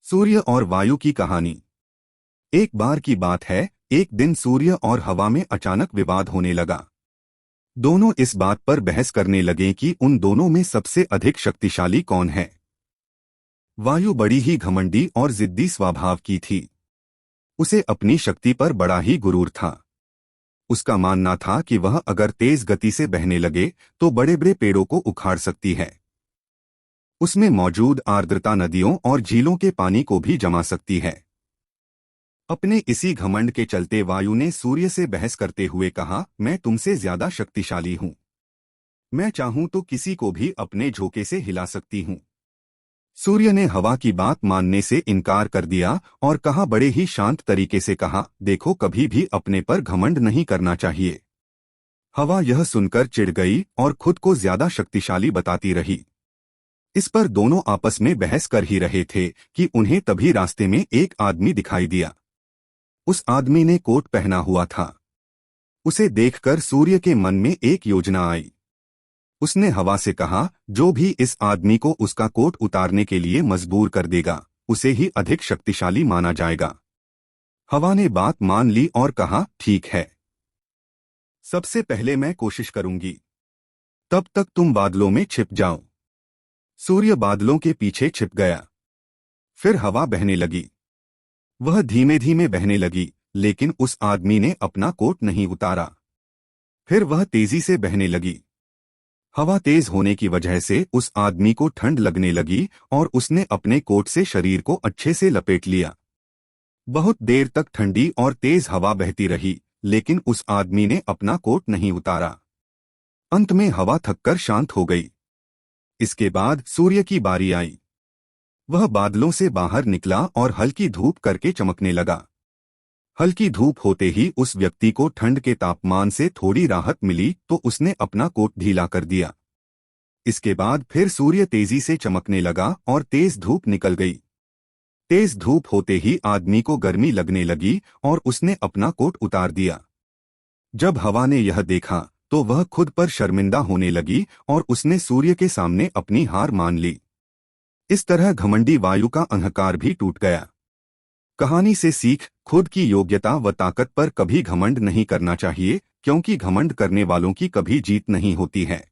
सूर्य और वायु की कहानी। एक बार की बात है, एक दिन सूर्य और हवा में अचानक विवाद होने लगा। दोनों इस बात पर बहस करने लगे कि उन दोनों में सबसे अधिक शक्तिशाली कौन है। वायु बड़ी ही घमंडी और जिद्दी स्वभाव की थी। उसे अपनी शक्ति पर बड़ा ही गुरूर था। उसका मानना था कि वह अगर तेज गति से बहने लगे तो बड़े बड़े पेड़ों को उखाड़ सकती है। उसमें मौजूद आर्द्रता नदियों और झीलों के पानी को भी जमा सकती है। अपने इसी घमंड के चलते वायु ने सूर्य से बहस करते हुए कहा, मैं तुमसे ज्यादा शक्तिशाली हूं। मैं चाहूं तो किसी को भी अपने झोंके से हिला सकती हूं। सूर्य ने हवा की बात मानने से इनकार कर दिया और कहा, बड़े ही शांत तरीके से कहा, देखो, कभी भी अपने पर घमंड नहीं करना चाहिए। हवा यह सुनकर चिढ़ गई और खुद को ज्यादा शक्तिशाली बताती रही। इस पर दोनों आपस में बहस कर ही रहे थे कि उन्हें तभी रास्ते में एक आदमी दिखाई दिया। उस आदमी ने कोट पहना हुआ था। उसे देखकर सूर्य के मन में एक योजना आई। उसने हवा से कहा, जो भी इस आदमी को उसका कोट उतारने के लिए मजबूर कर देगा, उसे ही अधिक शक्तिशाली माना जाएगा। हवा ने बात मान ली और कहा, ठीक है, सबसे पहले मैं कोशिश करूंगी। तब तक तुम बादलों में छिप जाओ। सूर्य बादलों के पीछे छिप गया। फिर हवा बहने लगी। वह धीमे धीमे बहने लगी, लेकिन उस आदमी ने अपना कोट नहीं उतारा। फिर वह तेजी से बहने लगी। हवा तेज होने की वजह से उस आदमी को ठंड लगने लगी और उसने अपने कोट से शरीर को अच्छे से लपेट लिया। बहुत देर तक ठंडी और तेज हवा बहती रही, लेकिन उस आदमी ने अपना कोट नहीं उतारा। अंत में हवा थककर शांत हो गई। इसके बाद सूर्य की बारी आई। वह बादलों से बाहर निकला और हल्की धूप करके चमकने लगा। हल्की धूप होते ही उस व्यक्ति को ठंड के तापमान से थोड़ी राहत मिली तो उसने अपना कोट ढीला कर दिया। इसके बाद फिर सूर्य तेजी से चमकने लगा और तेज धूप निकल गई। तेज धूप होते ही आदमी को गर्मी लगने लगी और उसने अपना कोट उतार दिया। जब हवा ने यह देखा तो वह खुद पर शर्मिंदा होने लगी और उसने सूर्य के सामने अपनी हार मान ली। इस तरह घमंडी वायु का अहंकार भी टूट गया। कहानी से सीख, खुद की योग्यता व ताकत पर कभी घमंड नहीं करना चाहिए, क्योंकि घमंड करने वालों की कभी जीत नहीं होती है।